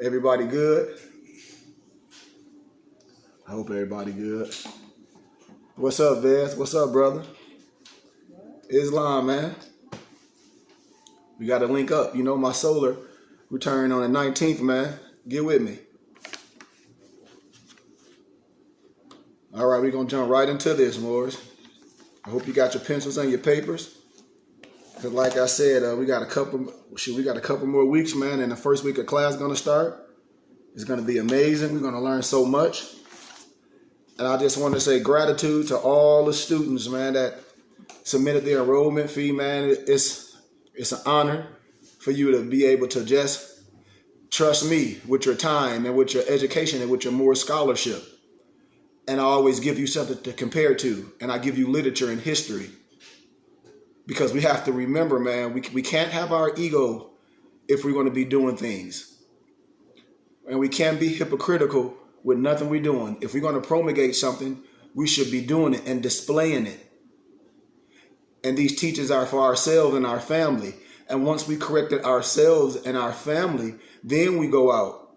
Everybody good? I hope everybody good. What's up, Vez? What's up, brother? Islam, man. We got to link up. You know, my solar return on the 19th, man. Get with me. All right, we're going to jump right into this, Morris. I hope you got your pencils and your papers. Because like I said, we got a couple more weeks, man, and the first week of class is going to start. It's going to be amazing. We're going to learn so much. And I just want to say gratitude to all the students, man, that submitted their enrollment fee, man. It's an honor for you to be able to just trust me with your time and with your education and with your more scholarship. And I always give you something to compare to. And I give you literature and history. Because we have to remember, man, we can't have our ego if we're going to be doing things. And we can't be hypocritical with nothing we're doing. If we're going to promulgate something, we should be doing it and displaying it. And these teachings are for ourselves and our family. And once we corrected ourselves and our family, then we go out.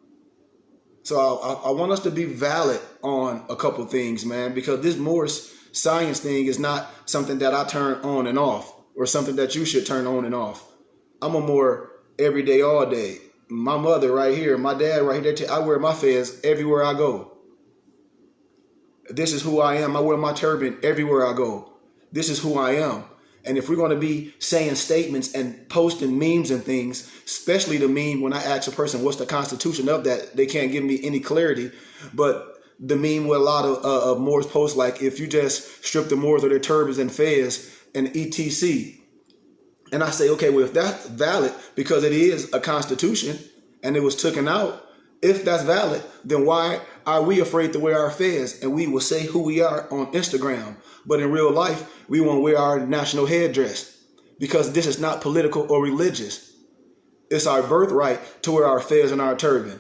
So I want us to be valid on a couple things, man, because this Morris science thing is not something that I turn on and off or something that you should turn on and off. I'm a more every day, all day. My mother right here, my dad right here, I wear my fez everywhere I go. This is who I am. I wear my turban everywhere I go. This is who I am. And if we're going to be saying statements and posting memes and things, especially the meme when I ask a person what's the constitution of that, they can't give me any clarity. But the meme with a lot of Moors posts, like if you just strip the Moors of their turbans and fez and etc. And I say, okay, well, if that's valid, because it is a constitution and it was taken out, if that's valid, then why are we afraid to wear our fez? And we will say who we are on Instagram. But in real life, we won't wear our national headdress because this is not political or religious. It's our birthright to wear our fez and our turban.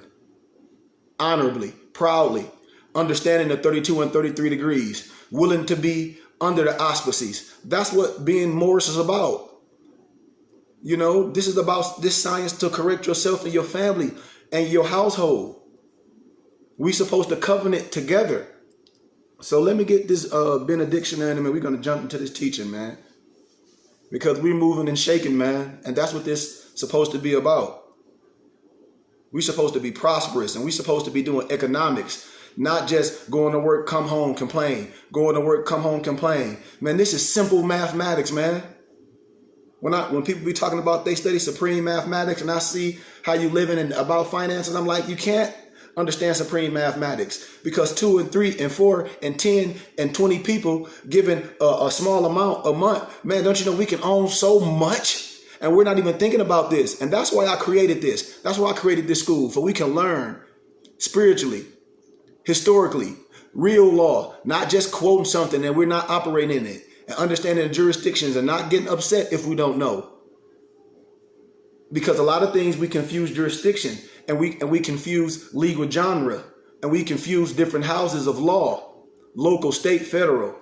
Honorably, proudly, understanding the 32 and 33 degrees, willing to be under the auspices. That's what being Morris is about. You know, this is about this science to correct yourself and your family and your household. We supposed to covenant together. So let me get this benediction in, and we're going to jump into this teaching, man. Because we're moving and shaking, man. And that's what this is supposed to be about. We're supposed to be prosperous, and we're supposed to be doing economics. Not just going to work, come home, complain. Going to work, come home, complain. Man, this is simple mathematics, man. When people be talking about they study supreme mathematics and I see how you living and about finances, I'm like, you can't understand supreme mathematics because 2 and 3 and 4 and 10 and 20 people given a small amount a month, man, don't you know we can own so much and we're not even thinking about this. And that's why I created this. That's why I created this school, for we can learn spiritually, historically, real law, not just quoting something and we're not operating in it. And understanding the jurisdictions and not getting upset if we don't know. Because a lot of things we confuse jurisdiction and we confuse legal genre and we confuse different houses of law, local, state, federal,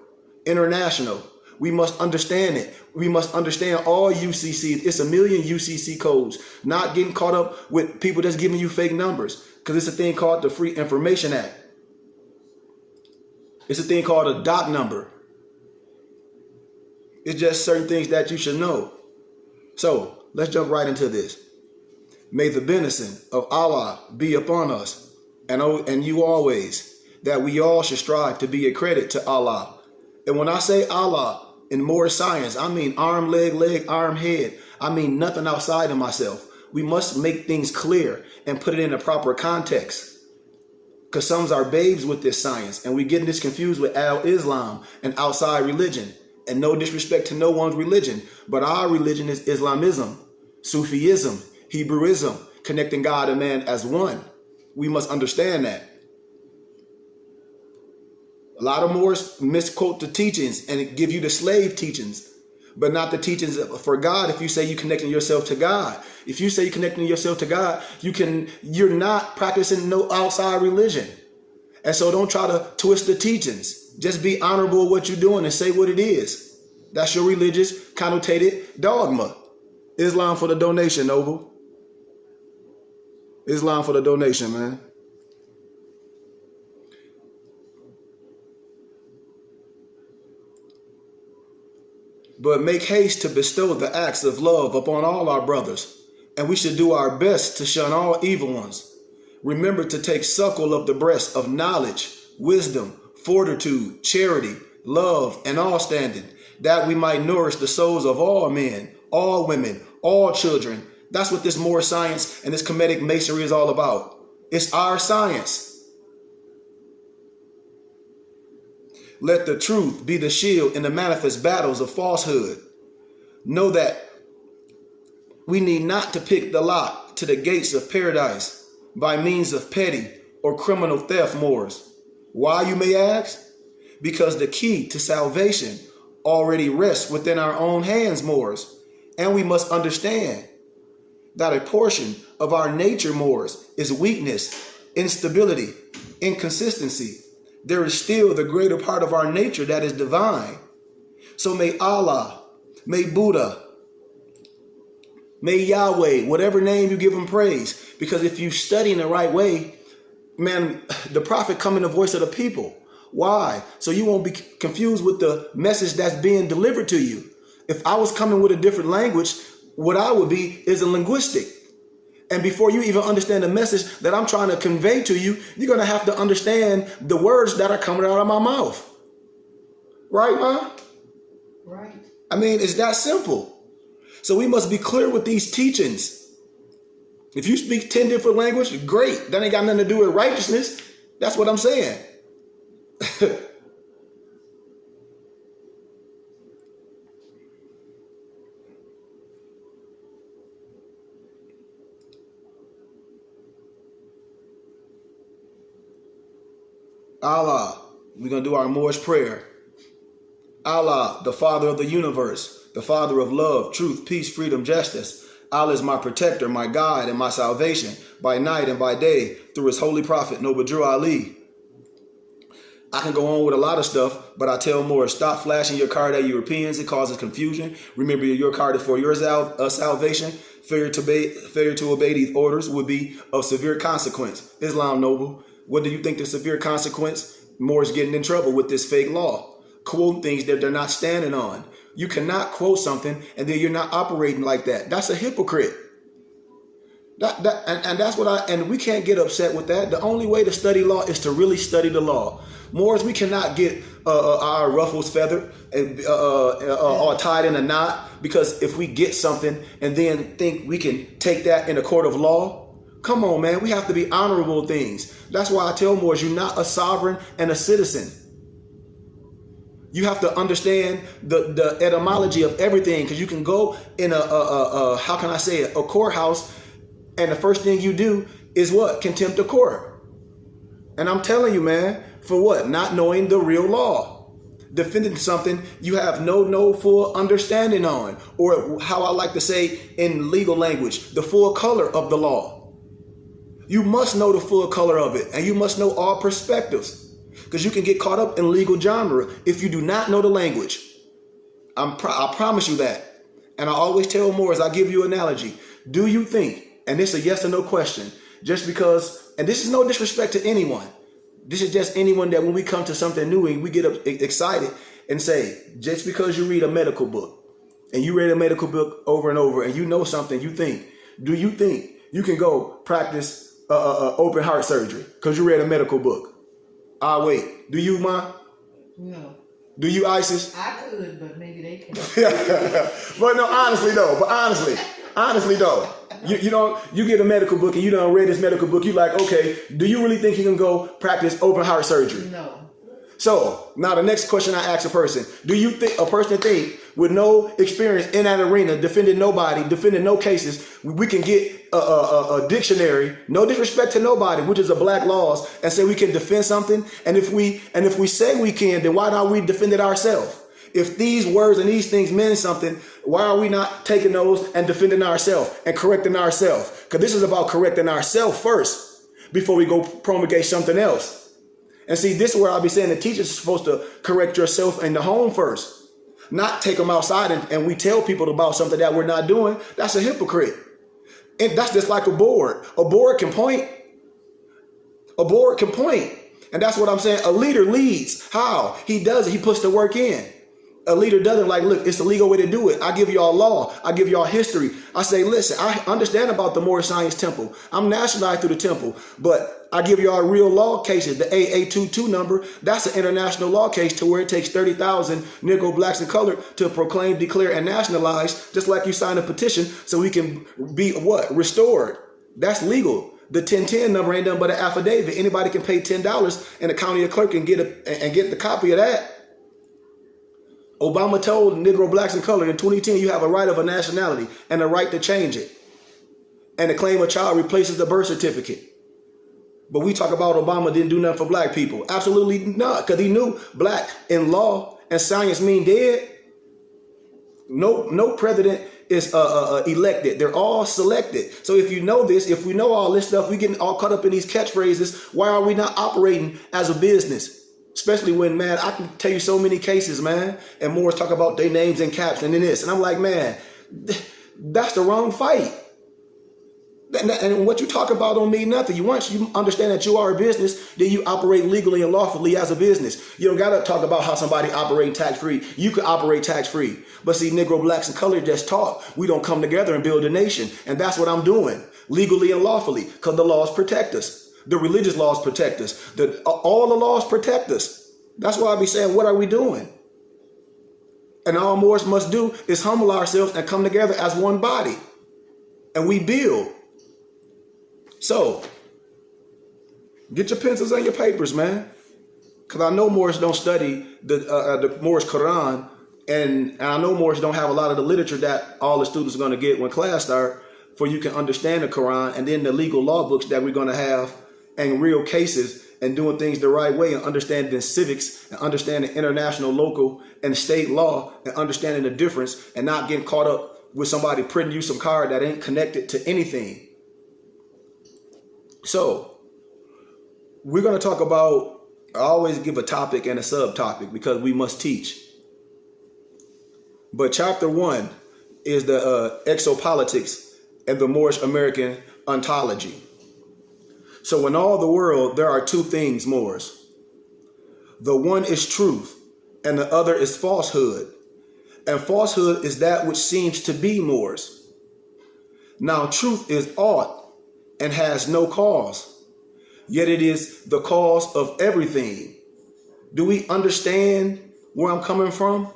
international. We must understand it. We must understand all UCC. It's a million UCC codes. Not getting caught up with people that's giving you fake numbers, because it's a thing called the Free Information Act. It's a thing called a doc number. It's just certain things that you should know. So let's jump right into this. May the benison of Allah be upon us and you always, that we all should strive to be a credit to Allah. And when I say Allah in more science, I mean arm, leg, arm, head. I mean nothing outside of myself. We must make things clear and put it in a proper context. Because some are babes with this science and we getting this confused with Al-Islam and outside religion. And no disrespect to no one's religion, but our religion is Islamism, Sufism, Hebrewism, connecting God and man as one. We must understand that. A lot of Moors misquote the teachings and give you the slave teachings, but not the teachings for God. If you say you're connecting yourself to God, if you say you're connecting yourself to God, you're not practicing no outside religion. And so don't try to twist the teachings. Just be honorable what you're doing and say what it is. That's your religious connotated dogma. Islam for the donation, Noble. Islam for the donation, man. But make haste to bestow the acts of love upon all our brothers, and we should do our best to shun all evil ones. Remember to take suckle of the breast of knowledge, wisdom, fortitude, charity, love, and all standing, that we might nourish the souls of all men, all women, all children. That's what this Moorish science and this Kemetic masonry is all about. It's our science. Let the truth be the shield in the manifest battles of falsehood. Know that we need not to pick the lock to the gates of paradise by means of petty or criminal theft, Moors. Why, you may ask? Because the key to salvation already rests within our own hands, Moors. And we must understand that a portion of our nature, Moors, is weakness, instability, inconsistency. There is still the greater part of our nature that is divine. So may Allah, may Buddha, may Yahweh, whatever name you give him praise, because if you study in the right way, man, the prophet come in the voice of the people. Why? So you won't be confused with the message that's being delivered to you. If I was coming with a different language, what I would be is a linguistic. And before you even understand the message that I'm trying to convey to you, you're going to have to understand the words that are coming out of my mouth. Right, Ma? Right. I mean, it's that simple. So we must be clear with these teachings. If you speak 10 different languages, great. That ain't got nothing to do with righteousness. That's what I'm saying. Allah, we're going to do our Moorish prayer. Allah, the Father of the universe, the Father of love, truth, peace, freedom, justice. Allah is my protector, my guide, and my salvation by night and by day through his holy prophet, Noble Drew Ali. I can go on with a lot of stuff, but I tell more, stop flashing your card at Europeans. It causes confusion. Remember, your card is for your salvation. Failure to obey these orders would be of severe consequence. Islam, Noble. What do you think the severe consequence? More is getting in trouble with this fake law. Quoting things that they're not standing on. You cannot quote something and then you're not operating like that. That's a hypocrite. And that's what and we can't get upset with that. The only way to study law is to really study the law. Moors, we cannot get our ruffles feathered or tied in a knot, because if we get something and then think we can take that in a court of law, come on, man, we have to be honorable things. That's why I tell Moors, you're not a sovereign and a citizen. You have to understand the etymology of everything, because you can go in how can I say it, a courthouse, and the first thing you do is what? Contempt of court. And I'm telling you, man, for what? Not knowing the real law. Defending something you have no full understanding on, or how I like to say in legal language, the full color of the law. You must know the full color of it, and you must know all perspectives, because you can get caught up in legal genre if you do not know the language. I promise you that. And I always tell Moors, I give you an analogy. Do you think, and this is a yes or no question, just because, and this is no disrespect to anyone, this is just anyone that when we come to something new and we get excited and say, just because you read a medical book and you read a medical book over and over and you know something, do you think you can go practice open heart surgery because you read a medical book? Wait, do you, Ma? No. Do you, Isis? I could, but maybe they can. But no, honestly though, you get a medical book and you done read this medical book, you like, okay, do you really think you can go practice open heart surgery? No. So now the next question I ask a person, do you think a person think with no experience in that arena, defending nobody, defending no cases, we can get a dictionary, no disrespect to nobody, which is a black laws, and say we can defend something? And if we say we can, then why don't we defend it ourselves? If these words and these things mean something, why are we not taking those and defending ourselves and correcting ourselves? Because this is about correcting ourselves first before we go promulgate something else. And see, this is where I'll be saying the teacher's supposed to correct yourself in the home first, not take them outside and we tell people about something that we're not doing. That's a hypocrite. And that's just like a board. A board can point. A board can point. And that's what I'm saying. A leader leads. How? He does it. He puts the work in. A leader doesn't like, look, it's the legal way to do it. I give y'all law. I give y'all history. I say, listen, I understand about the Moorish Science Temple. I'm nationalized through the temple, but I give y'all real law cases. The AA22 number, that's an international law case to where it takes 30,000 Negro, blacks, and colored to proclaim, declare, and nationalize, just like you sign a petition so we can be what? Restored. That's legal. The 1010 number ain't nothing but an affidavit. Anybody can pay $10 and the county clerk and get the copy of that. Obama told Negro, blacks, and colored in 2010, you have a right of a nationality and a right to change it. And to claim a child replaces the birth certificate. But we talk about Obama didn't do nothing for black people. Absolutely not, because he knew black in law and science mean dead. No president is elected. They're all selected. So if you know this, if we know all this stuff, we getting all caught up in these catchphrases. Why are we not operating as a business? Especially when, man, I can tell you so many cases, man, and more talk about their names in caps and in this. And I'm like, man, that's the wrong fight. And what you talk about don't mean nothing. Once you understand that you are a business, then you operate legally and lawfully as a business. You don't got to talk about how somebody operating tax-free. You could operate tax-free. But see, Negro, blacks, and colored just talk. We don't come together and build a nation. And that's what I'm doing, legally and lawfully, because the laws protect us. The religious laws protect us. All the laws protect us. That's why I be saying, what are we doing? And all Moors must do is humble ourselves and come together as one body. And we build. So, get your pencils and your papers, man. Because I know Moors don't study the Moorish Quran. And I know Moors don't have a lot of the literature that all the students are going to get when class starts, for you can understand the Quran, and then the legal law books that we're going to have, and real cases, and doing things the right way, and understanding civics, and understanding international, local, and state law, and understanding the difference, and not getting caught up with somebody printing you some card that ain't connected to anything. So, we're going to talk about, I always give a topic and a subtopic because we must teach. But chapter 1 is the exopolitics and the Moorish American ontology. So in all the world, there are two things, Moors. The one is truth, and the other is falsehood. And falsehood is that which seems to be Moors. Now truth is aught and has no cause, yet it is the cause of everything. Do we understand where I'm coming from?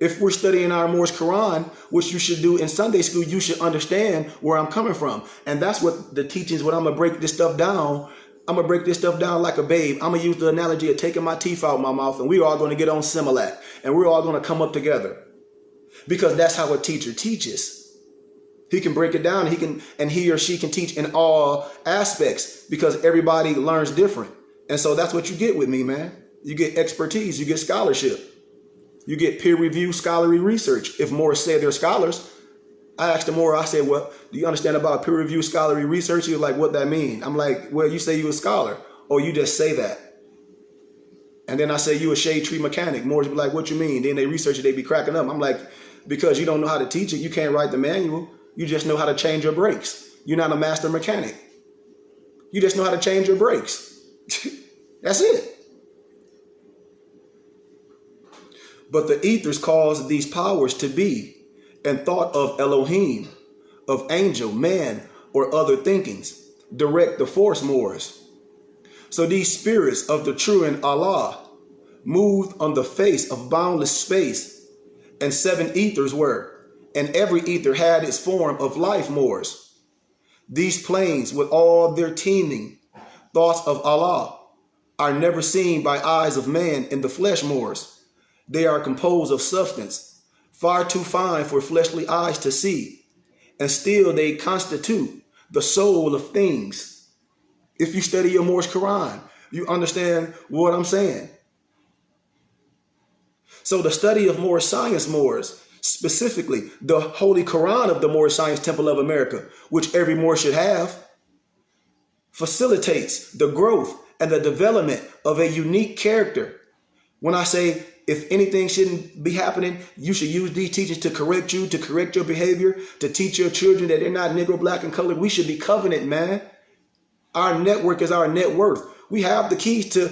If we're studying our Moorish Quran, which you should do in Sunday school, you should understand where I'm coming from. And that's what the teachings, when I'm going to break this stuff down, I'm going to break this stuff down like a babe. I'm going to use the analogy of taking my teeth out of my mouth, and we're all going to get on Similac, and we're all going to come up together. Because that's how a teacher teaches. He can break it down, and he or she can teach in all aspects, because everybody learns different. And so that's what you get with me, man. You get expertise, you get scholarship. You get peer-reviewed scholarly research. If Moors say they're scholars, I asked them more. I said, well, do you understand about peer-reviewed scholarly research? He was like, what that mean? I'm like, well, you say you a scholar, or you just say that. And then I say, you a shade tree mechanic. Moors be like, what you mean? Then they research it, they be cracking up. I'm like, because you don't know how to teach it. You can't write the manual. You just know how to change your brakes. You're not a master mechanic. You just know how to change your brakes. That's it. But the ethers caused these powers to be, and thought of Elohim, of angel, man, or other thinkings, direct the force Moors. So these spirits of the true in Allah moved on the face of boundless space, and 7 ethers were, and every ether had its form of life Moors. These planes with all their teeming thoughts of Allah are never seen by eyes of man in the flesh Moors. They are composed of substance, far too fine for fleshly eyes to see, and still they constitute the soul of things. If you study your Moorish Quran, you understand what I'm saying. So the study of Moorish science, Moors, specifically the Holy Quran of the Moorish Science Temple of America, which every Moor should have, facilitates the growth and the development of a unique character. When I say if anything shouldn't be happening, you should use these teachings to correct you, to correct your behavior, to teach your children that they're not Negro, Black, and colored. We should be covenant, man. Our network is our net worth. We have the keys to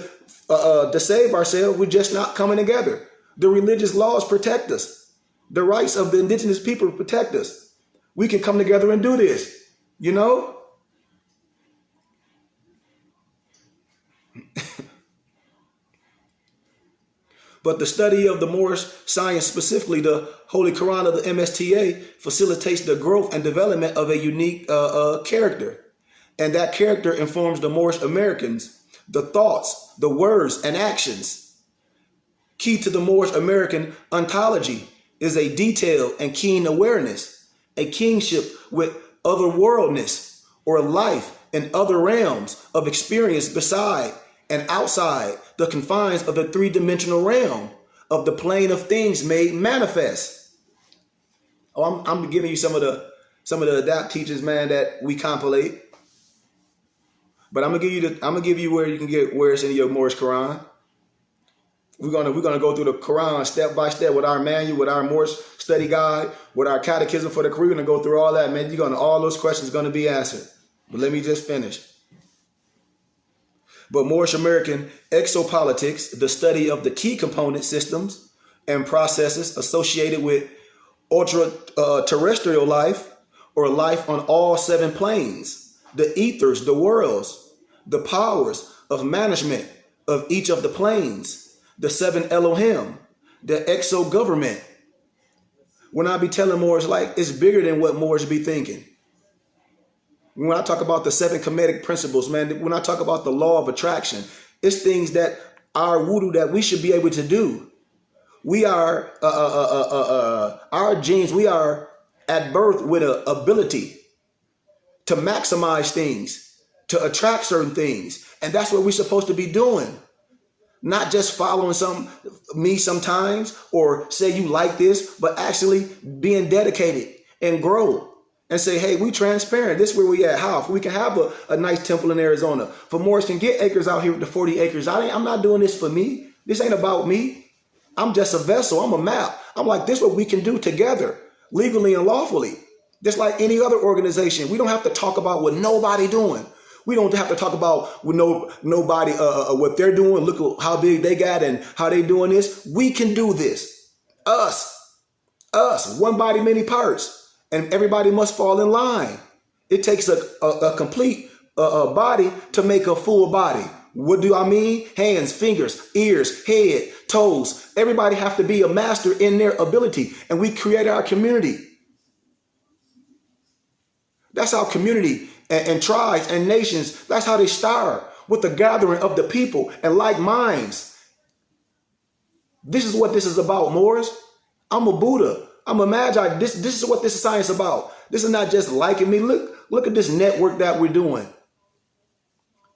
save ourselves. We're just not coming together. The religious laws protect us. The rights of the indigenous people protect us. We can come together and do this, you know? But the study of the Moorish science, specifically the Holy Quran of the MSTA, facilitates the growth and development of a unique character. And that character informs the Moorish Americans, the thoughts, the words, and actions. Key to the Moorish American ontology is a detailed and keen awareness, a kingship with otherworldness or life in other realms of experience beside and outside the confines of the three-dimensional realm of the plane of things made manifest. Oh, I'm giving you some of the adapt teachings, man, that we compilate. But I'm gonna give you where you can get where it's in your Moorish Quran. We're gonna go through the Quran step by step with our manual, with our Moorish study guide, with our catechism for the Quran. We're gonna go through all that, man. All those questions are gonna be answered. But let me just finish. But Moorish American exopolitics, the study of the key component systems and processes associated with ultra-terrestrial life, or life on all seven planes, the ethers, the worlds, the powers of management of each of the planes, the seven Elohim, the exo-government. When I be telling Moors, like, it's bigger than what Moors be thinking. When I talk about the seven Kemetic principles, man, when I talk about the law of attraction, it's things that our voodoo that we should be able to do. We are, our genes, we are at birth with an ability to maximize things, to attract certain things. And that's what we're supposed to be doing. Not just following me sometimes, or say you like this, but actually being dedicated and grow. And say, hey, we transparent. This is where we at. How? We can have a nice temple in Arizona. For Moors can get acres out here with the 40 acres. I'm not doing this for me. This ain't about me. I'm just a vessel. I'm a map. I'm like, this is what we can do together, legally and lawfully. Just like any other organization. We don't have to talk about what nobody doing. We don't have to talk about what nobody what they're doing. Look at how big they got and how they doing this. We can do this. Us, one body, many parts. And everybody must fall in line. It takes a complete body to make a full body. What do I mean? Hands, fingers, ears, head, toes. Everybody have to be a master in their ability. And we create our community. That's how community and tribes and nations, that's how they start, with the gathering of the people and like minds. This is what this is about, Moors. I'm a Buddha. I'm a Magi. This is what this science is about. This is not just liking me. Look at this network that we're doing.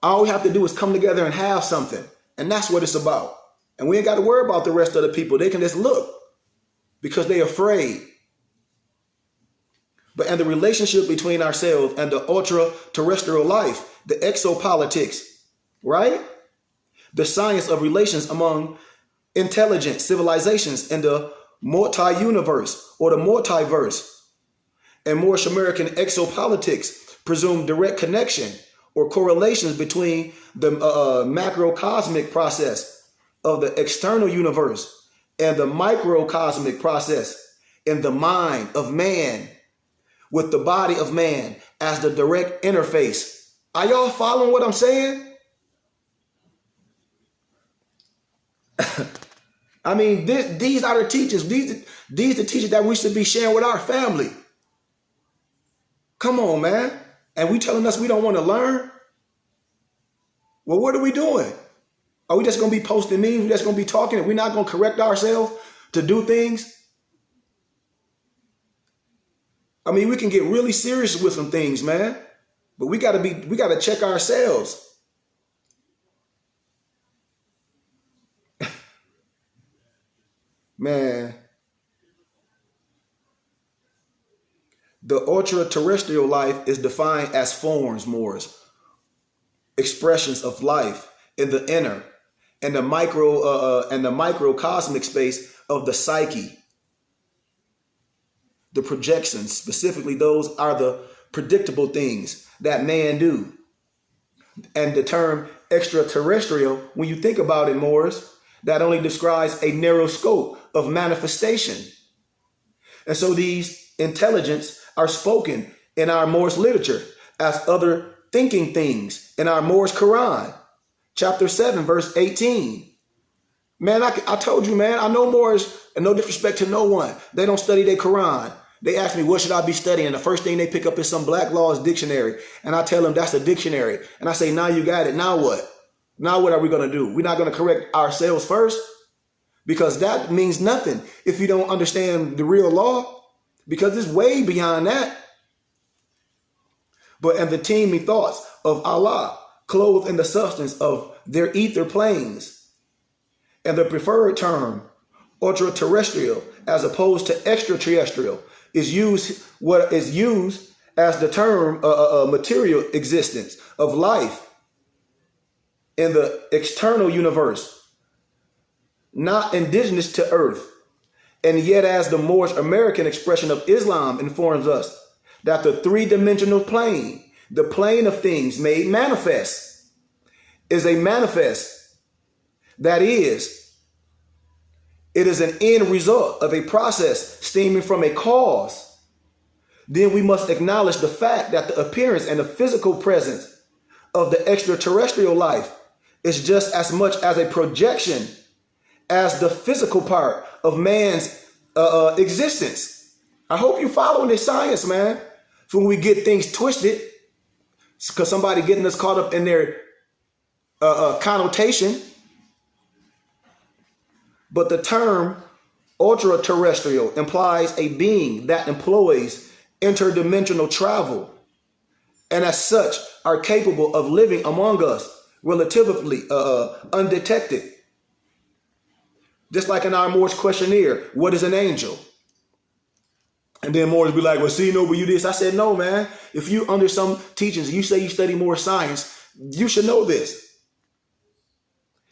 All we have to do is come together and have something. And that's what it's about. And we ain't got to worry about the rest of the people. They can just look because they're afraid. And the relationship between ourselves and the ultra-terrestrial life, the exopolitics, right? The science of relations among intelligent civilizations and the multi-universe or the multiverse. And Moorish American exopolitics presume direct connection or correlations between the macrocosmic process of the external universe and the microcosmic process in the mind of man with the body of man as the direct interface. Are y'all following what I'm saying? I mean, these are the teachers. These are the teachers that we should be sharing with our family. Come on, man. And we telling us we don't want to learn? Well, what are we doing? Are we just going to be posting memes? We're just going to be talking and we're not going to correct ourselves to do things? I mean, we can get really serious with some things, man. But we got to check ourselves. Man, the ultra-terrestrial life is defined as forms, Moors, expressions of life in the inner and the microcosmic space of the psyche. The projections, specifically, those are the predictable things that man do. And the term extraterrestrial, when you think about it, Morris, that only describes a narrow scope of manifestation. And so these intelligence are spoken in our Moorish literature as other thinking things in our Moorish Quran, chapter 7, verse 18. Man, I told you, man, I know Moorish, and no disrespect to no one. They don't study their Quran. They ask me, what should I be studying? The first thing they pick up is some Black Laws dictionary. And I tell them that's a dictionary. And I say, now you got it. Now what? Now what are we going to do? We're not going to correct ourselves first? Because that means nothing if you don't understand the real law. Because it's way beyond that. But and the teeming thoughts of Allah, clothed in the substance of their ether planes. And the preferred term, ultra-terrestrial, as opposed to extraterrestrial, is used as the term material existence of life in the external universe, not indigenous to Earth. And yet, as the Moorish American expression of Islam informs us, that the three-dimensional plane, the plane of things made manifest, is a manifest that is. It is an end result of a process stemming from a cause. Then we must acknowledge the fact that the appearance and the physical presence of the extraterrestrial life is just as much as a projection as the physical part of man's existence. I hope you're following this science, man. So when we get things twisted, because somebody getting us caught up in their connotation. But the term ultra-terrestrial implies a being that employs interdimensional travel and as such are capable of living among us relatively undetected. Just like in our Moorish questionnaire, what is an angel? And then Moors be like, well, see, no, but you this. I said, no, man. If you under some teachings, you say you study more science, you should know this.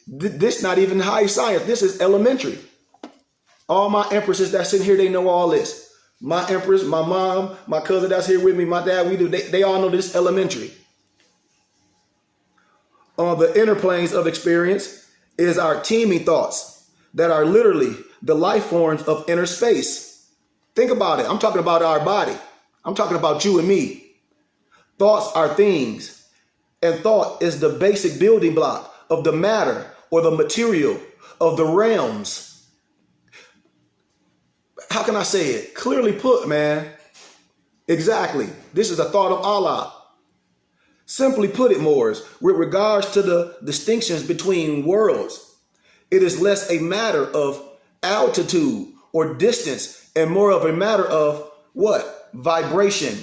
This not even high science. This is elementary. All my empresses that sit here, they know all this. My empress, my mom, my cousin that's here with me, my dad, they all know this elementary. On the inner planes of experience is our teeming thoughts that are literally the life forms of inner space. Think about it. I'm talking about our body. I'm talking about you and me. Thoughts are things, and thought is the basic building block of the matter or the material of the realms. How can I say it? Clearly put, man. Exactly. This is a thought of Allah. Simply put it, Moors, with regards to the distinctions between worlds, it is less a matter of altitude or distance and more of a matter of what? Vibration,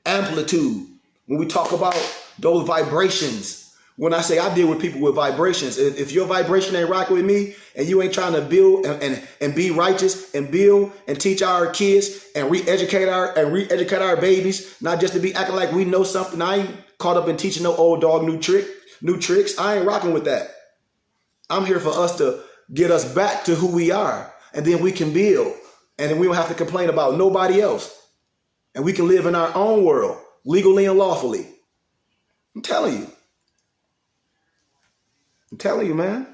amplitude. When we talk about those vibrations, when I say I deal with people with vibrations, if your vibration ain't rocking with me and you ain't trying to build and be righteous and build and teach our kids and re-educate our babies, not just to be acting like we know something. I ain't caught up in teaching no old dog new tricks. I ain't rocking with that. I'm here for us to get us back to who we are, and then we can build, and then we don't have to complain about nobody else, and we can live in our own world legally and lawfully. I'm telling you, man.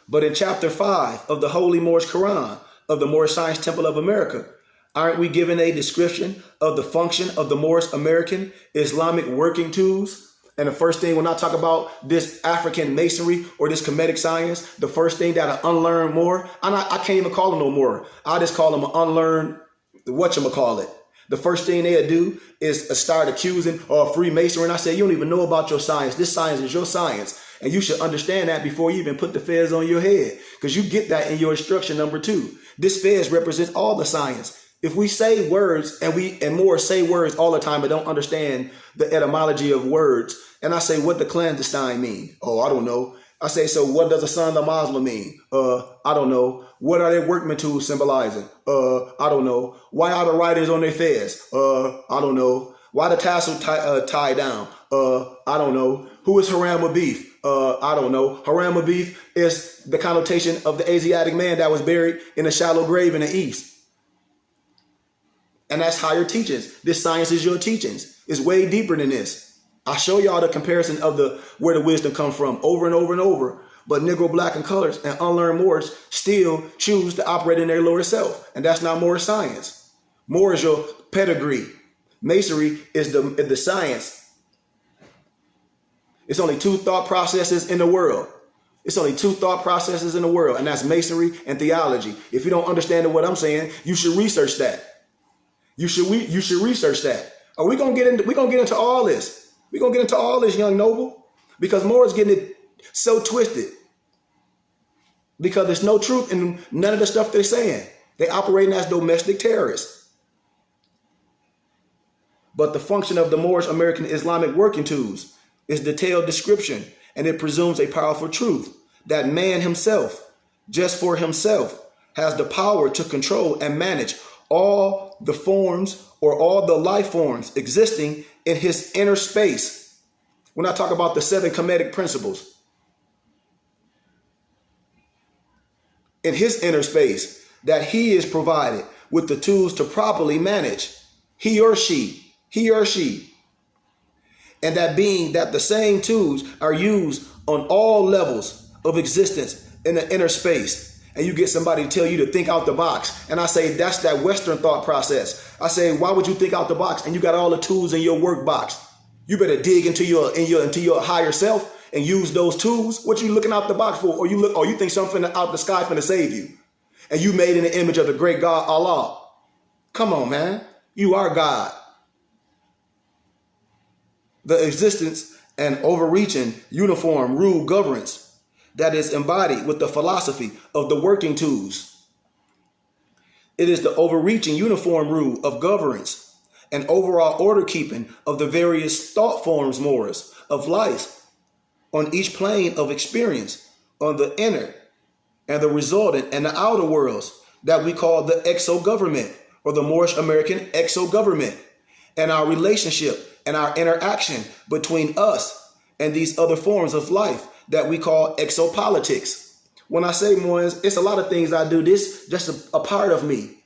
But in chapter 5 of the Holy Moorish Quran of the Moorish Science Temple of America, aren't we given a description of the function of the Moorish American Islamic working tools? And the first thing, when I talk about this African masonry or this Kemetic science, the first thing that I unlearn more, I can't even call them no more. I just call them an unlearn whatchamacallit. The first thing they'll do is start accusing or Freemasonry. And I say, you don't even know about your science. This science is your science. And you should understand that before you even put the fez on your head, because you get that in your instruction number 2. This fez represents all the science. If we say words and more say words all the time but don't understand the etymology of words, and I say, what the clandestine mean? Oh, I don't know. I say, so what does a son of the Muslim mean? I don't know. What are their workman tools symbolizing? I don't know. Why are the writings on their fez? I don't know. Why the tassel tied down? I don't know. Who is Haram Abif? I don't know. Haram Abif is the connotation of the Asiatic man that was buried in a shallow grave in the East. And that's higher teachings. This science is your teachings. It's way deeper than this. I show y'all the comparison of where the wisdom comes from over and over and over. But Negro, Black, and colors and unlearned Moors still choose to operate in their lower self. And that's not Moorish science. Moor is your pedigree. Masonry is the science. It's only two thought processes in the world. It's only two thought processes in the world, and that's masonry and theology. If you don't understand what I'm saying, you should research that. You should research that. Are we gonna get into all this? We're gonna get into all this, young noble, because Moore is getting it so twisted. Because there's no truth in none of the stuff they're saying. They operating as domestic terrorists. But the function of the Moorish American Islamic working tools is detailed description, and it presumes a powerful truth that man himself, just for himself, has the power to control and manage all the forms or all the life forms existing in his inner space. When I talk about the 7 Kemetic principles, in his inner space, that he is provided with the tools to properly manage he or she. And that being that the same tools are used on all levels of existence in the inner space. And you get somebody to tell you to think out the box. And I say, that's that Western thought process. I say, why would you think out the box and you got all the tools in your work box? You better dig into your higher self and use those tools. What you looking out the box for? Or you think something out the sky finna save you? And you made in the image of the great God Allah. Come on, man. You are God. The existence and overreaching uniform rule governance that is embodied with the philosophy of the working tools. It is the overreaching uniform rule of governance and overall order keeping of the various thought forms, Moors, of life on each plane of experience, on the inner and the resultant and the outer worlds that we call the exo-government or the Moorish American exo-government, and our relationship and our interaction between us and these other forms of life that we call exopolitics. When I say Moors, it's a lot of things I do. This just a part of me.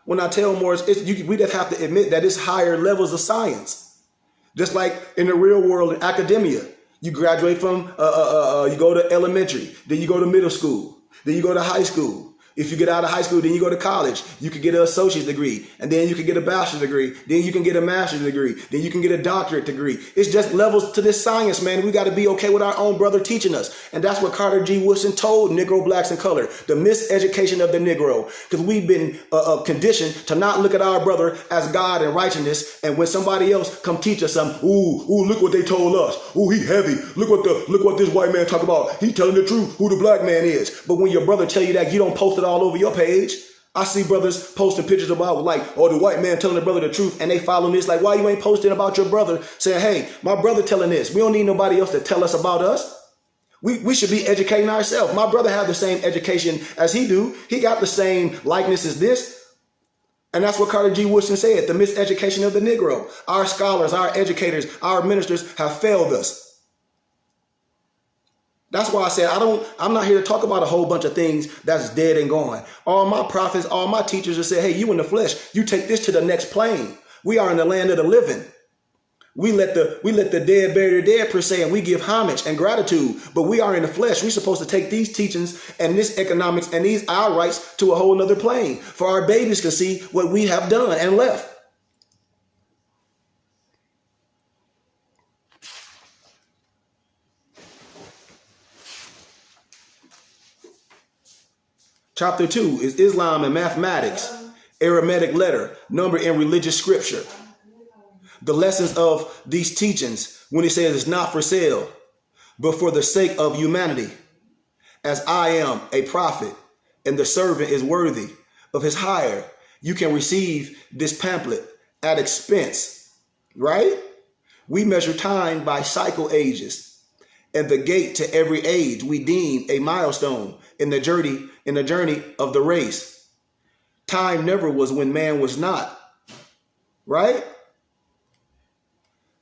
When I tell Moors, we just have to admit that it's higher levels of science. Just like in the real world, in academia, you graduate from, you go to elementary, then you go to middle school, then you go to high school. If you get out of high school, then you go to college. You can get an associate's degree, and then you can get a bachelor's degree. Then you can get a master's degree. Then you can get a doctorate degree. It's just levels to this science, man. We got to be okay with our own brother teaching us. And that's what Carter G. Woodson told Negro, Blacks, and Color, the miseducation of the Negro. Because we've been conditioned to not look at our brother as God and righteousness. And when somebody else come teach us something, ooh, look what they told us. Ooh, he heavy. Look what this white man talk about. He telling the truth who the black man is. But when your brother tell you that, you don't post it all over your page. I see brothers posting pictures about the white man telling the brother the truth, and they follow me. It's like, why you ain't posting about your brother saying, hey, my brother telling this. We don't need nobody else to tell us about us. We should be educating ourselves. My brother have the same education as he do. He got the same likeness as this. And that's what Carter G. Woodson said, the miseducation of the Negro. Our scholars, our educators, our ministers have failed us. That's why I said I'm not here to talk about a whole bunch of things that's dead and gone. All my prophets, all my teachers have said, hey, you in the flesh, you take this to the next plane. We are in the land of the living. We let the dead bury their dead per se, and we give homage and gratitude. But we are in the flesh. We're supposed to take these teachings and this economics and these our rights to a whole nother plane, for our babies can see what we have done and left. Chapter 2 is Islam and mathematics, arithmetic letter, number, and religious scripture. The lessons of these teachings when he says it's not for sale, but for the sake of humanity. As I am a prophet and the servant is worthy of his hire, you can receive this pamphlet at expense, right? We measure time by cycle ages and the gate to every age we deem a milestone in the journey of the race. Time never was when man was not, right?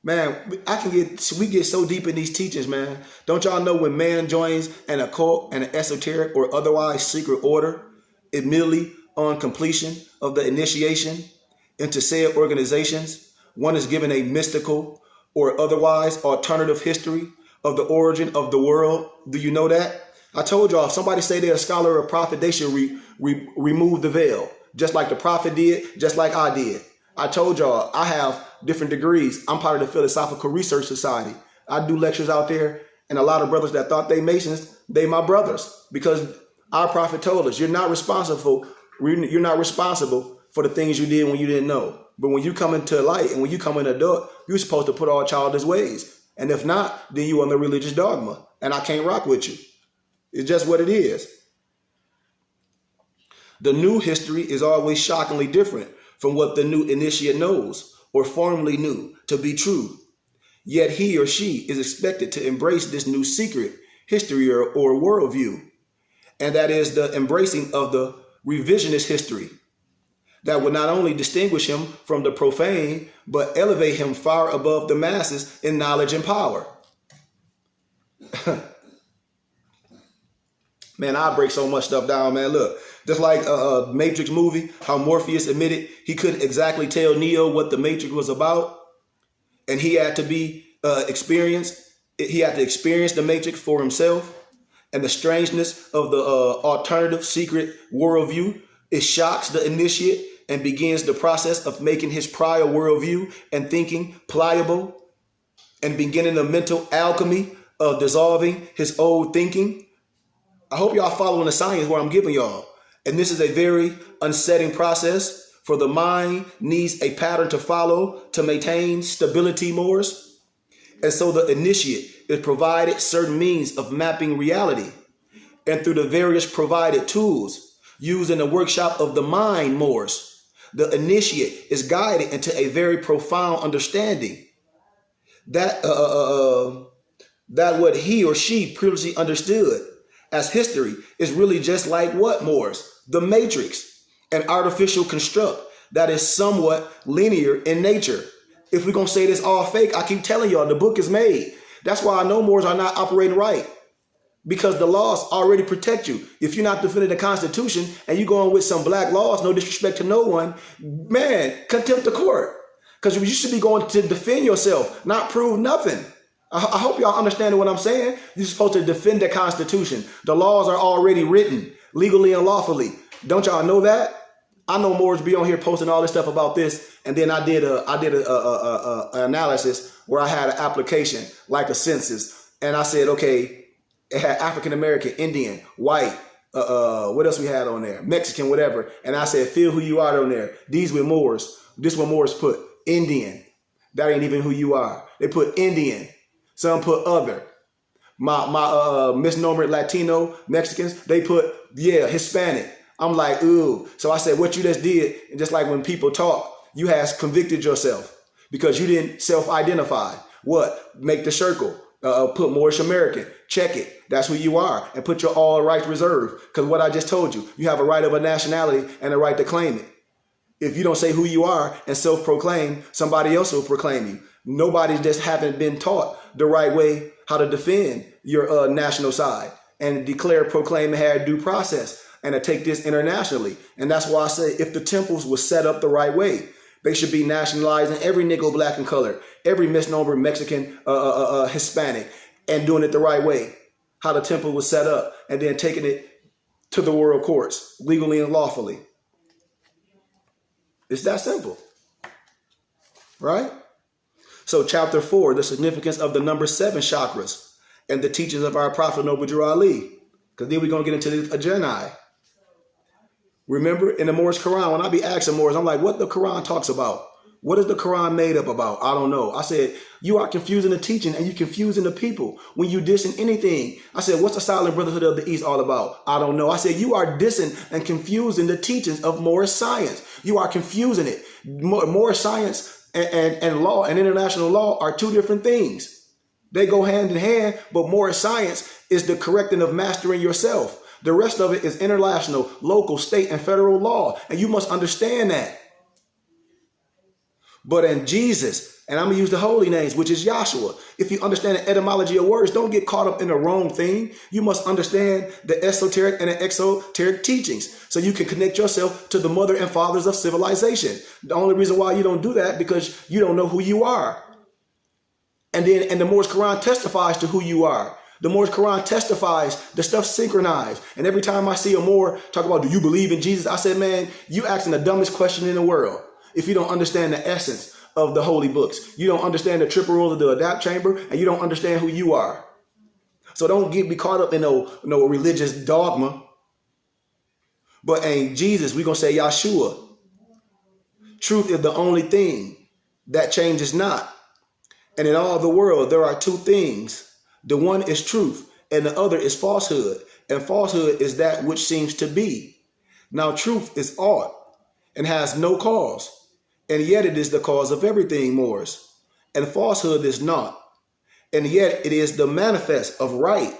Man, we get so deep in these teachings, man. Don't y'all know when man joins an occult and an esoteric or otherwise secret order, immediately on completion of the initiation into said organizations, one is given a mystical or otherwise alternative history of the origin of the world. Do you know that? I told y'all, if somebody say they're a scholar or a prophet, they should remove the veil, just like the prophet did, just like I did. I told y'all, I have different degrees. I'm part of the Philosophical Research Society. I do lectures out there, and a lot of brothers that thought they Masons, they my brothers, because our prophet told us, you're not responsible for the things you did when you didn't know. But when you come into light and when you come in adult, you're supposed to put all childish ways. And if not, then you on the religious dogma, and I can't rock with you. It's just what it is. The new history is always shockingly different from what the new initiate knows or formerly knew to be true. Yet he or she is expected to embrace this new secret history or worldview. And that is the embracing of the revisionist history that would not only distinguish him from the profane, but elevate him far above the masses in knowledge and power. Man, I break so much stuff down, man. Look, just like a Matrix movie, how Morpheus admitted he couldn't exactly tell Neo what the Matrix was about, and he had to be He had to experience the Matrix for himself, and the strangeness of the alternative secret worldview. It shocks the initiate and begins the process of making his prior worldview and thinking pliable, and beginning the mental alchemy of dissolving his old thinking. I hope y'all following the science where I'm giving y'all. And this is a very unsettling process, for the mind needs a pattern to follow to maintain stability, Moors. And so the initiate is provided certain means of mapping reality. And through the various provided tools used in the workshop of the mind, Moors, the initiate is guided into a very profound understanding that what he or she previously understood as history is really just like what, Moors? The Matrix, an artificial construct that is somewhat linear in nature. If we're going to say this all fake, I keep telling y'all, the book is made. That's why I know Moors are not operating right, because the laws already protect you. If you're not defending the Constitution and you're going with some black laws, no disrespect to no one, man, contempt the court. Because you should be going to defend yourself, not prove nothing. I hope y'all understand what I'm saying. You're supposed to defend the Constitution. The laws are already written legally and lawfully. Don't y'all know that? I know Moors be on here posting all this stuff about this, and then I did an analysis where I had an application like a census, and I said, okay, it had African American, Indian, white, what else we had on there, Mexican, whatever, and I said, feel who you are on there. These were Moors. This one Moors put Indian. That ain't even who you are. They put Indian. Some put other. My misnomer Latino Mexicans, they put, Hispanic. I'm like, ooh. So I said, what you just did, and just like when people talk, you has convicted yourself because you didn't self-identify. What? Make the circle. Put Moorish American. Check it. That's who you are. And put your all rights reserved. Because what I just told you, you have a right of a nationality and a right to claim it. If you don't say who you are and self-proclaim, somebody else will proclaim you. Nobody just haven't been taught the right way how to defend your national side and declare, proclaim, and have due process, and to take this internationally. And that's why I say if the temples were set up the right way, they should be nationalizing every Negro, black, and color, every misnomer Mexican, Hispanic, and doing it the right way. How the temple was set up, and then taking it to the world courts, legally and lawfully. It's that simple, right? So chapter 4, the significance of the number 7 chakras and the teachings of our prophet Noble Drew Ali. Because then we're going to get into the Ajani. Remember in the Moorish Quran, when I be asking Moors, I'm like, what the Quran talks about? What is the Quran made up about? I don't know. I said, you are confusing the teaching and you confusing the people when you dissing anything. I said, what's the Silent Brotherhood of the East all about? I don't know. I said, you are dissing and confusing the teachings of Moorish science. You are confusing it. Moorish science and law and international law are two different things. They go hand in hand, but moral science is the correcting of mastering yourself. The rest of it is international, local, state, and federal law. And you must understand that. But in Jesus, and I'm going to use the holy names, which is Yahshua. If you understand the etymology of words, don't get caught up in the wrong thing. You must understand the esoteric and the exoteric teachings so you can connect yourself to the mother and fathers of civilization. The only reason why you don't do that because you don't know who you are. And the Moorish Quran testifies to who you are. The Moorish Quran testifies, the stuff synchronized. And every time I see a Moor talk about, do you believe in Jesus? I said, man, you asking the dumbest question in the world. If you don't understand the essence of the holy books, you don't understand the triple rule of the adapt chamber, and you don't understand who you are. So don't be caught up in no religious dogma. But in Jesus, we're going to say Yahshua. Truth is the only thing that changes not. And in all the world, there are two things. The one is truth, and the other is falsehood. And falsehood is that which seems to be. Now, truth is aught and has no cause. And yet it is the cause of everything, Moors. And falsehood is not. And yet it is the manifest of right.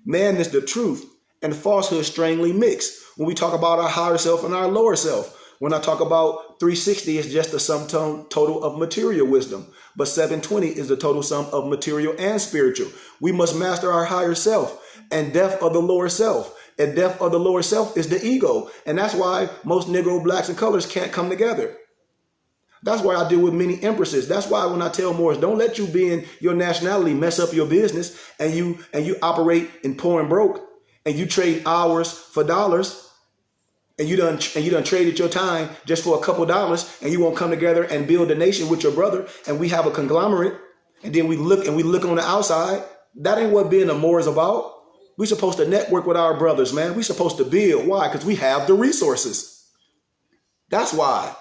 Man is the truth, and falsehood strangely mixed. When we talk about our higher self and our lower self, when I talk about 360, it's just the sum total of material wisdom. But 720 is the total sum of material and spiritual. We must master our higher self and death of the lower self. And death of the lower self is the ego. And that's why most Negro, blacks, and colors can't come together. That's why I deal with many empresses. That's why when I tell Moors, don't let you being your nationality mess up your business and you operate in poor and broke and you trade hours for dollars and you done traded your time just for a couple dollars and you won't come together and build a nation with your brother and we have a conglomerate and then we look on the outside. That ain't what being a Moor is about. We're supposed to network with our brothers, man. We're supposed to build. Why? Because we have the resources. That's why.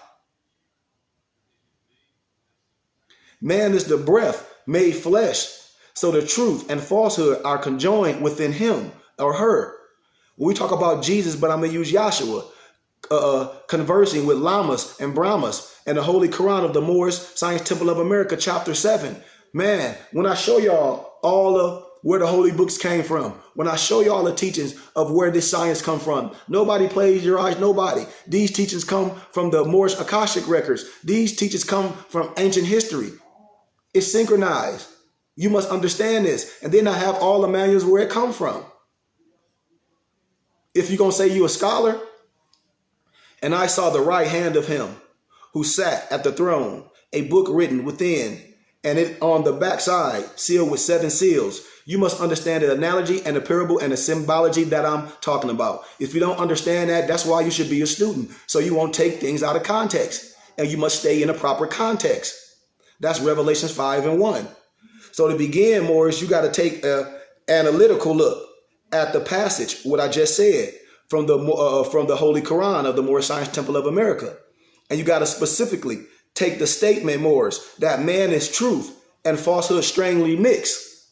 Man is the breath made flesh. So the truth and falsehood are conjoined within him or her. When we talk about Jesus, but I'm going to use Yahshua, conversing with Lamas and Brahmas and the Holy Quran of the Moorish Science Temple of America, chapter 7. Man, when I show y'all all of where the holy books came from, when I show y'all the teachings of where this science come from, nobody plays your eyes, nobody. These teachings come from the Moorish Akashic records. These teachings come from ancient history. It's synchronized. You must understand this. And then I have all the manuals where it comes from. If you're going to say you're a scholar, and I saw the right hand of him who sat at the throne, a book written within, and it on the backside, sealed with 7 seals. You must understand the analogy and the parable and the symbology that I'm talking about. If you don't understand that, that's why you should be a student. So you won't take things out of context. And you must stay in a proper context. That's Revelations 5:1. So to begin, Morris, you got to take an analytical look at the passage, what I just said, from the Holy Quran of the Moorish Science Temple of America. And you got to specifically take the statement, Morris, that man is truth and falsehood strangely mixed.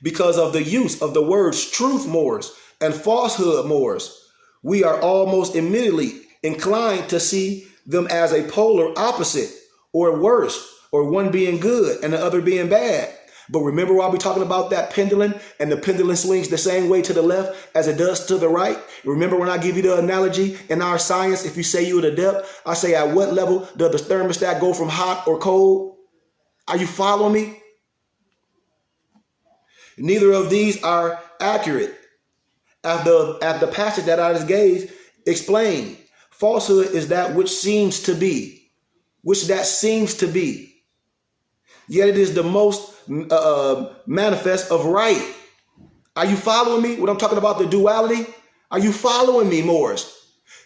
Because of the use of the words truth, Morris, and falsehood, Morris, we are almost immediately inclined to see them as a polar opposite or worse, or one being good and the other being bad. But remember why we're talking about that pendulum, and the pendulum swings the same way to the left as it does to the right? Remember when I give you the analogy in our science, if you say you're at a depth, I say at what level does the thermostat go from hot or cold? Are you following me? Neither of these are accurate. At the passage that I just gave explained, falsehood is that which seems to be, Yet it is the most manifest of right. Are you following me? When I'm talking about the duality, are you following me, Morris?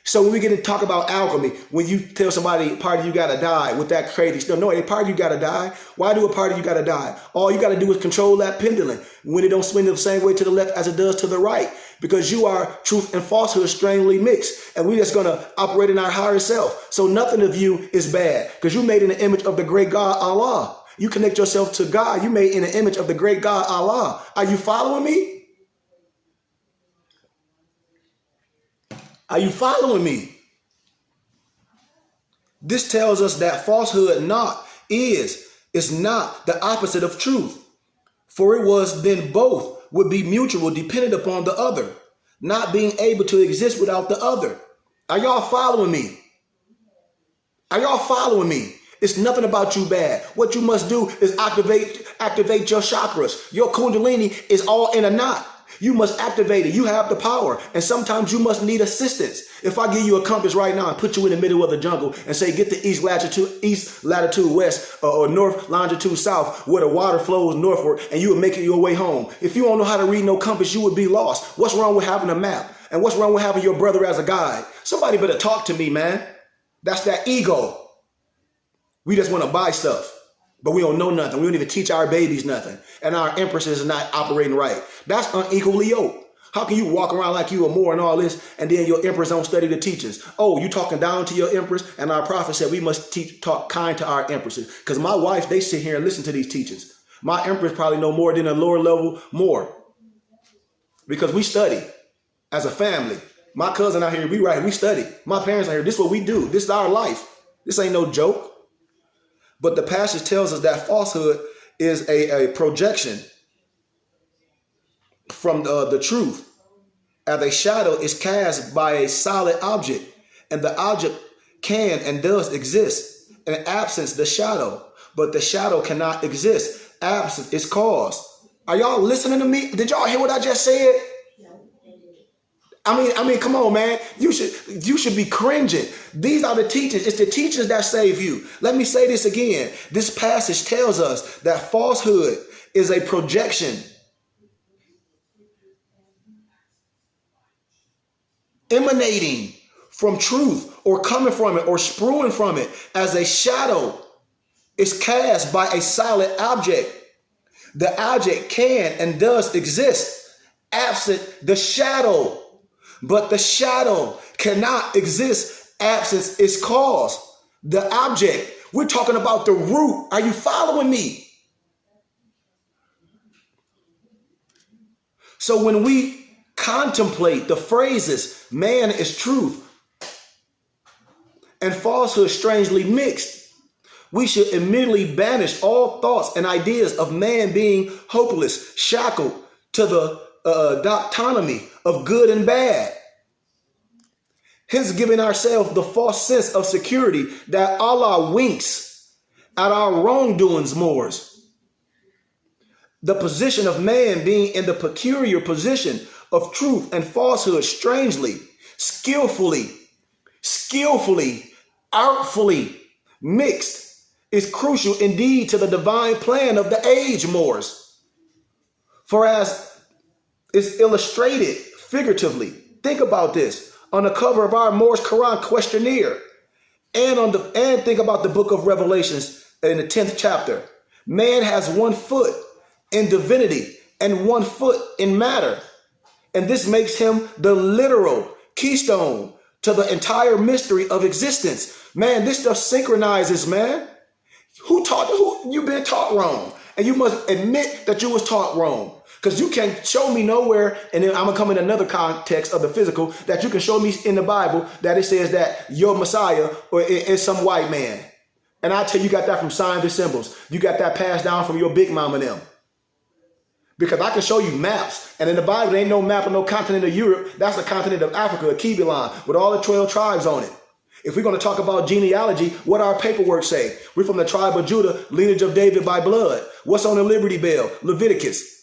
So when we get to talk about alchemy, when you tell somebody, party, you got to die with that crazy stuff. No, a party, you got to die. Why do a party, you got to die? All you got to do is control that pendulum when it don't swing the same way to the left as it does to the right. Because you are truth and falsehood strangely mixed. And we're just going to operate in our higher self. So nothing of you is bad because you made in the image of the great God, Allah. You connect yourself to God. You made in the image of the great God, Allah. Are you following me? Are you following me? This tells us that falsehood is not the opposite of truth. For it was then both would be mutual, dependent upon the other, not being able to exist without the other. Are y'all following me? Are y'all following me? It's nothing about you bad. What you must do is activate your chakras. Your kundalini is all in a knot. You must activate it. You have the power. And sometimes you must need assistance. If I give you a compass right now and put you in the middle of the jungle and say, get the east latitude west or north longitude south, where the water flows northward, and you will make it your way home. If you don't know how to read no compass, you would be lost. What's wrong with having a map? And what's wrong with having your brother as a guide? Somebody better talk to me, man. That's that ego. We just want to buy stuff, but we don't know nothing. We don't even teach our babies nothing. And our empresses are not operating right. That's unequally yoked. How can you walk around like you are more and all this, and then your empress don't study the teachings? Oh, you talking down to your empress? And our prophet said we must talk kind to our empresses. Because my wife, they sit here and listen to these teachings. My empress probably know more than a lower level more. Because we study as a family. My cousin out here, we study. My parents out here, this is what we do. This is our life. This ain't no joke. But the passage tells us that falsehood is a projection from the truth, as a shadow is cast by a solid object, and the object can and does exist. In absence, the shadow, but the shadow cannot exist. Absence is cause. Are y'all listening to me? Did y'all hear what I just said? I mean, come on, man. You should be cringing. These are the teachings. It's the teachings that save you. Let me say this again. This passage tells us that falsehood is a projection emanating from truth, or coming from it, or spewing from it, as a shadow is cast by a solid object. The object can and does exist, absent the shadow. But the shadow cannot exist. Absence is cause. The object. We're talking about the root. Are you following me? So when we contemplate the phrases, man is truth and falsehood strangely mixed, we should immediately banish all thoughts and ideas of man being hopeless, shackled to the dichotomy of good and bad, hence giving ourselves the false sense of security that Allah winks at our wrongdoings more. The position of man being in the peculiar position of truth and falsehood strangely, skillfully, artfully mixed is crucial indeed to the divine plan of the age, Moors. For as is illustrated figuratively, think about this, on the cover of our Moors Quran questionnaire, and think about the book of Revelations in the 10th chapter. Man has 1 foot in divinity and 1 foot in matter. And this makes him the literal keystone to the entire mystery of existence. Man, this stuff synchronizes, man. Who you've been taught wrong. And you must admit that you was taught wrong. Because you can't show me nowhere, and then I'm going to come in another context of the physical, that you can show me in the Bible that it says that your Messiah is some white man. And I tell you, got that from signs and symbols. You got that passed down from your big mama and them. Because I can show you maps. And in the Bible, there ain't no map of no continent of Europe. That's the continent of Africa, a Kibilan, with all the 12 tribes on it. If we're going to talk about genealogy, what our paperwork say? We're from the tribe of Judah, lineage of David by blood. What's on the Liberty Bell? Leviticus.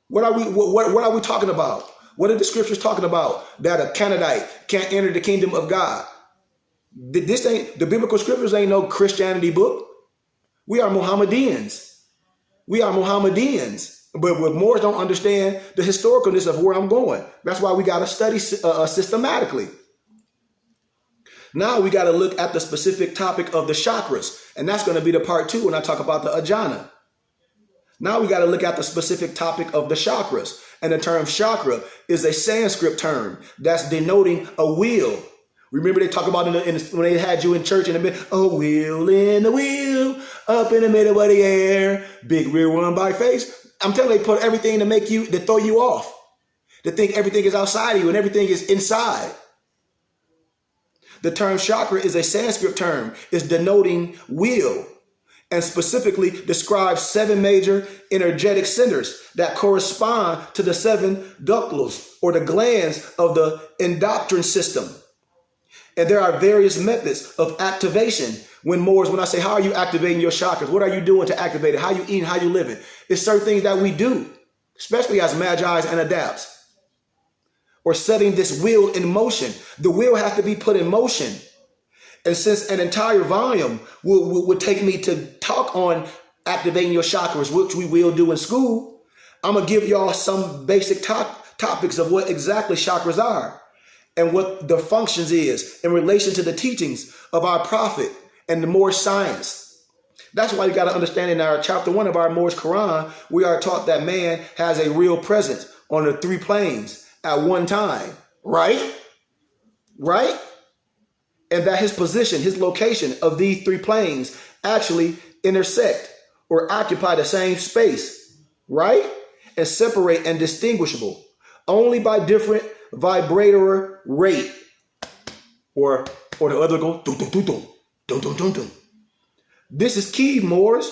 What are we talking about? What are the scriptures talking about? That a Canaanite can't enter the kingdom of God. The biblical scriptures ain't no Christianity book. We are Mohammedans. But what Moors don't understand the historicalness of where I'm going. That's why we got to study systematically. Now we got to look at the specific topic of the chakras. And that's going to be the part 2 when I talk about the ajna. Now we got to look at the specific topic of the chakras. And the term chakra is a Sanskrit term that's denoting a wheel. Remember they talk about when they had you in church in the middle, a wheel in the wheel, up in the middle of the air, big rear one by face. I'm telling you, they put everything to throw you off. To think everything is outside of you and everything is inside. The term chakra is a Sanskrit term. It's denoting wheel. and specifically describes 7 major energetic centers that correspond to the 7 ductals or the glands of the endocrine system. And there are various methods of activation. When I say, how are you activating your chakras? What are you doing to activate it? How you eating? How you living? It's certain things that we do, especially as Magi's and adapts, or setting this wheel in motion. The wheel has to be put in motion. And since an entire volume would take me to talk on activating your chakras, which we will do in school, I'm going to give y'all some basic topics of what exactly chakras are and what the functions is in relation to the teachings of our prophet and the Moorish science. That's why you got to understand in our chapter 1 of our Moorish Quran, we are taught that man has a real presence on the 3 planes at one time, right? Right? And that his position, his location of these 3 planes actually intersect or occupy the same space, right? And separate and distinguishable only by different vibrator rate, or the other go dum dum dum dum dum dum dum dum. This is key, Moors,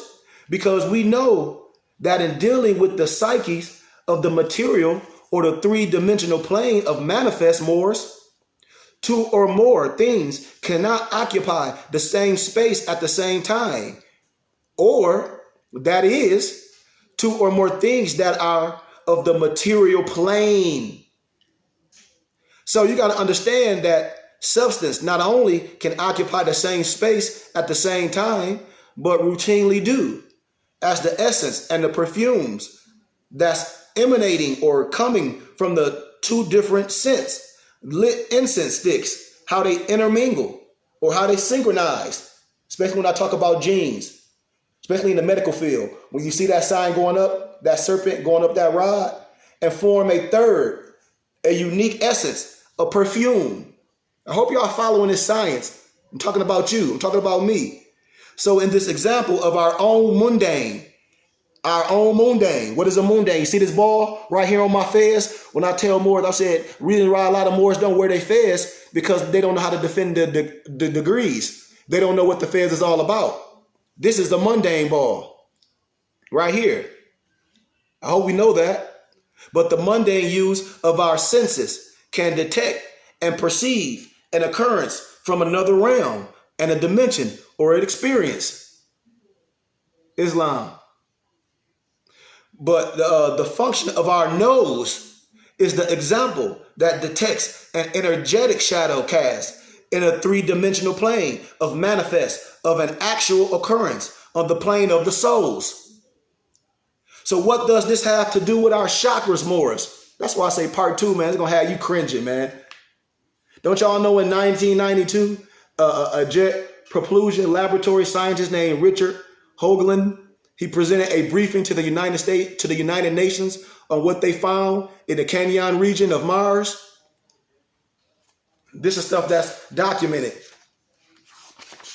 because we know that in dealing with the psyches of the material or the 3-dimensional plane of manifest, Moors, 2 or more things cannot occupy the same space at the same time, or that is 2 or more things that are of the material plane. So you got to understand that substance not only can occupy the same space at the same time, but routinely do, as the essence and the perfumes that's emanating or coming from the 2 different scents. Lit incense sticks, how they intermingle or how they synchronize, especially when I talk about genes, especially in the medical field. When you see that sign going up, that serpent going up that rod, and form a third, a unique essence, a perfume. I hope y'all following this science. I'm talking about you. I'm talking about me. So in this example of our own mundane, what is a mundane? You see this ball right here on my fez? When I tell Moors, I said, reason why a lot of Moors don't wear their fez because they don't know how to defend the degrees. They don't know what the fez is all about. This is the mundane ball right here. I hope we know that. But the mundane use of our senses can detect and perceive an occurrence from another realm and a dimension or an experience. Islam. But the function of our nose is the example that detects an energetic shadow cast in a 3-dimensional plane of manifest of an actual occurrence on the plane of the souls. So what does this have to do with our chakras, Moors? That's why I say part 2, man. It's going to have you cringing, man. Don't y'all know in 1992, a jet propulsion laboratory scientist named Richard Hoagland, he presented a briefing to the United Nations on what they found in the Canyon region of Mars. This is stuff that's documented.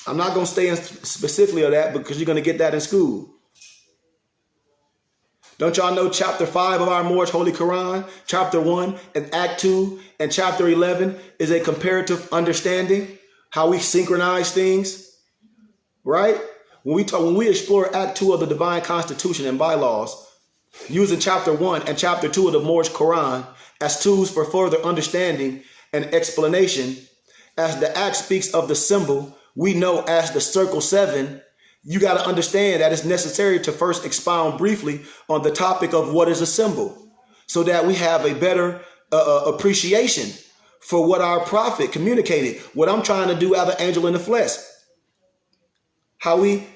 I'm not going to stay in specifically of that because you're going to get that in school. Don't y'all know chapter 5 of our Moorish Holy Quran, chapter 1 and Act 2 and chapter 11 is a comparative understanding, how we synchronize things, right? When we explore Act 2 of the Divine Constitution and Bylaws, using chapter 1 and chapter 2 of the Moorish Quran as tools for further understanding and explanation, as the act speaks of the symbol we know as the circle 7, you got to understand that it's necessary to first expound briefly on the topic of what is a symbol so that we have a better appreciation for what our prophet communicated, what I'm trying to do as an angel in the flesh, how we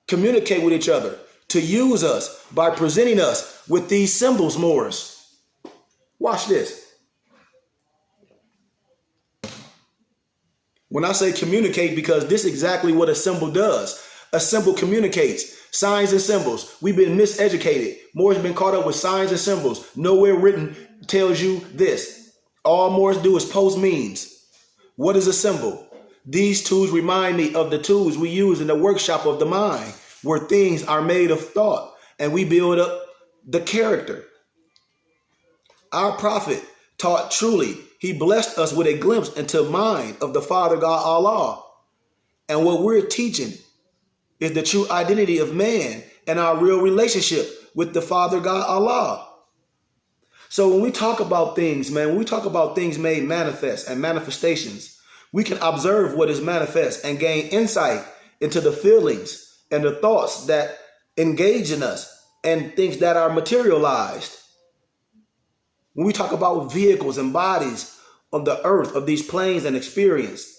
communicate with each other to use us by presenting us with these symbols, Moors. Watch this. When I say communicate, because this is exactly what a symbol does. A symbol communicates. Signs and symbols. We've been miseducated. Moors been caught up with signs and symbols. Nowhere written tells you this. All Moors do is post memes. What is a symbol? These tools remind me of the tools we use in the workshop of the mind, where things are made of thought and we build up the character. Our prophet taught truly. He blessed us with a glimpse into mind of the Father God Allah. And what we're teaching is the true identity of man and our real relationship with the Father God Allah. So when we talk about things, man, when we talk about things made manifest and manifestations, we can observe what is manifest and gain insight into the feelings and the thoughts that engage in us and things that are materialized. When we talk about vehicles and bodies on the earth of these planes and experience.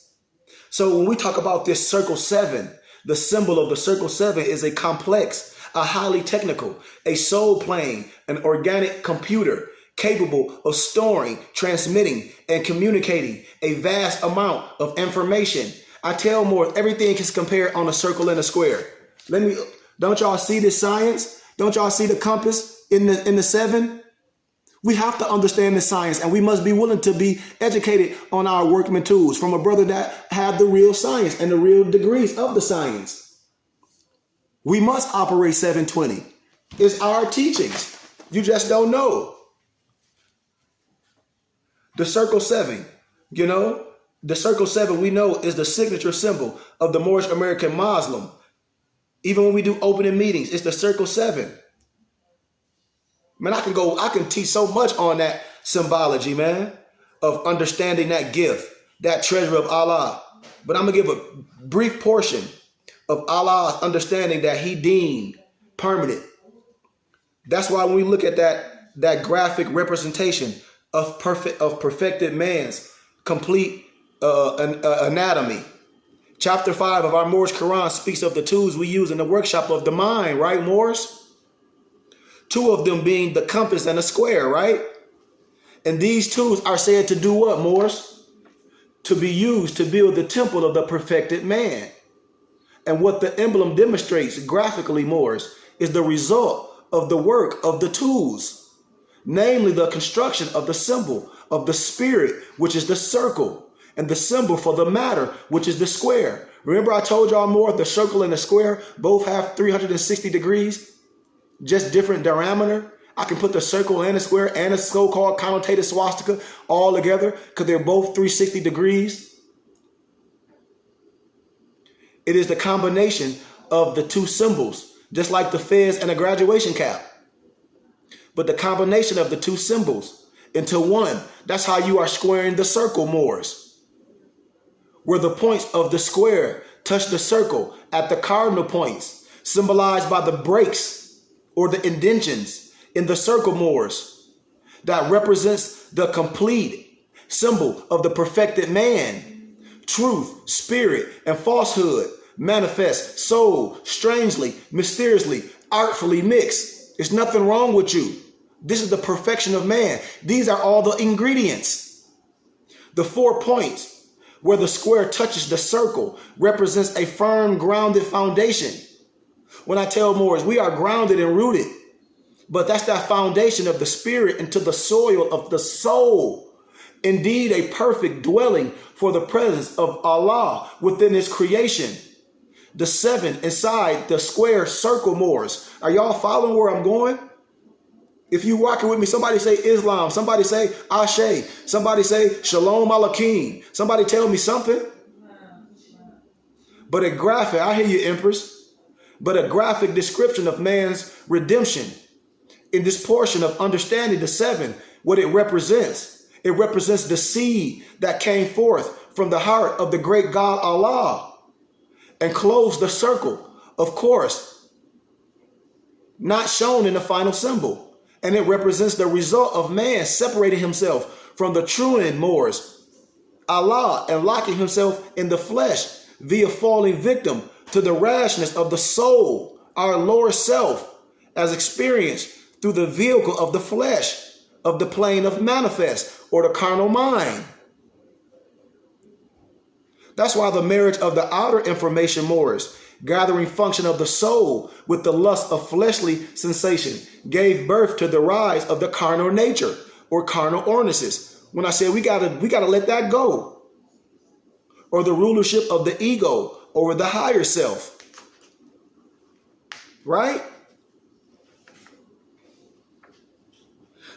So when we talk about this circle 7, the symbol of the circle 7 is a complex, a highly technical, a soul plane, an organic computer capable of storing, transmitting, and communicating a vast amount of information. I tell more, everything is compared on a circle and a square. Don't y'all see this science? Don't y'all see the compass in the 7? We have to understand the science, and we must be willing to be educated on our workman tools from a brother that had the real science and the real degrees of the science. We must operate 720. It's our teachings. You just don't know. The circle 7, the circle 7 we know is the signature symbol of the Moorish American Muslim. Even when we do opening meetings, it's the circle 7. Man, I can teach so much on that symbology, man, of understanding that gift, that treasure of Allah. But I'm going to give a brief portion of Allah's understanding that he deemed permanent. That's why when we look at that graphic representation of perfected man's complete anatomy. Chapter 5 of our Moorish Quran speaks of the tools we use in the workshop of the mind, right, Moors? 2 of them being the compass and the square, right? And these tools are said to do what, Moors? To be used to build the temple of the perfected man. And what the emblem demonstrates graphically, Moors, is the result of the work of the tools. Namely, the construction of the symbol of the spirit, which is the circle, and the symbol for the matter, which is the square. Remember I told y'all more, the circle and the square both have 360 degrees, just different diameter. I can put the circle and the square and a so-called connotated swastika all together because they're both 360 degrees. It is the combination of the 2 symbols, just like the fez and a graduation cap. But the combination of the 2 symbols into one, that's how you are squaring the circle, Moors. Where the points of the square touch the circle at the cardinal points, symbolized by the breaks or the indentions in the circle, Moors. That represents the complete symbol of the perfected man. Truth, spirit, and falsehood manifest soul, strangely, mysteriously, artfully mixed. There's nothing wrong with you. This is the perfection of man. These are all the ingredients. The 4 points where the square touches the circle represents a firm, grounded foundation. When I tell Moors, we are grounded and rooted, but that's that foundation of the spirit into the soil of the soul. Indeed, a perfect dwelling for the presence of Allah within his creation. The 7 inside the square circle, Moors. Are y'all following where I'm going? If you walking with me, somebody say Islam, somebody say Ashe, somebody say Shalom Alakim, somebody tell me something. But a graphic, I hear you, Empress, but a graphic description of man's redemption in this portion of understanding the 7, what it represents. It represents the seed that came forth from the heart of the great God Allah and closed the circle, of course, not shown in the final symbol. And it represents the result of man separating himself from the true end, Moors, Allah, and locking himself in the flesh via falling victim to the rashness of the soul, our lower self, as experienced through the vehicle of the flesh, of the plane of manifest, or the carnal mind. That's why the marriage of the outer information, Moors, gathering function of the soul with the lust of fleshly sensation, gave birth to the rise of the carnal nature or carnal ordinances. When I say we gotta let that go, or the rulership of the ego over the higher self, right?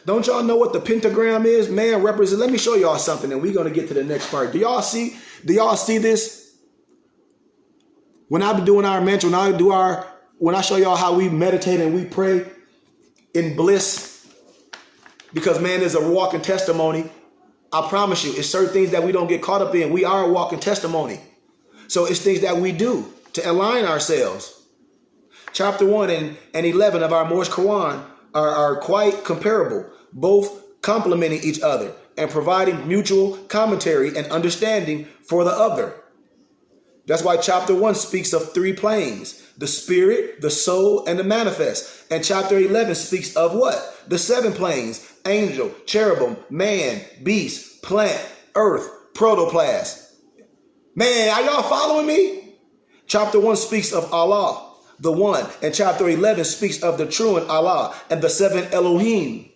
Don't y'all know what the pentagram is? Man represents. Let me show y'all something, and we're gonna get to the next part. Do y'all see this? When I be doing our mental, when I show y'all how we meditate and we pray in bliss, because man is a walking testimony. I promise you, it's certain things that we don't get caught up in. We are a walking testimony. So it's things that we do to align ourselves. Chapter 1 and 11 of our Moorish Quran are quite comparable, both complementing each other and providing mutual commentary and understanding for the other. That's why chapter 1 speaks of 3 planes: the spirit, the soul, and the manifest. And chapter 11 speaks of what? The 7 planes: angel, cherubim, man, beast, plant, earth, protoplasm. Man, are y'all following me? Chapter 1 speaks of Allah, the one, and chapter 11 speaks of the truant Allah and the 7 Elohim.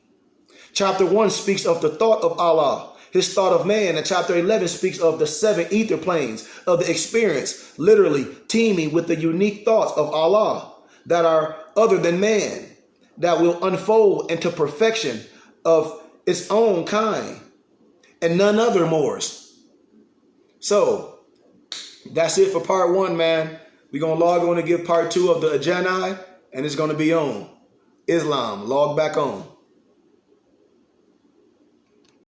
Chapter 1 speaks of the thought of Allah, his thought of man, and chapter 11 speaks of the 7 ether planes of the experience, literally teeming with the unique thoughts of Allah that are other than man, that will unfold into perfection of its own kind, and none other Moors. So, that's it for part 1, man. We're going to log on and give part 2 of the Ajani, and it's going to be on. Islam, log back on.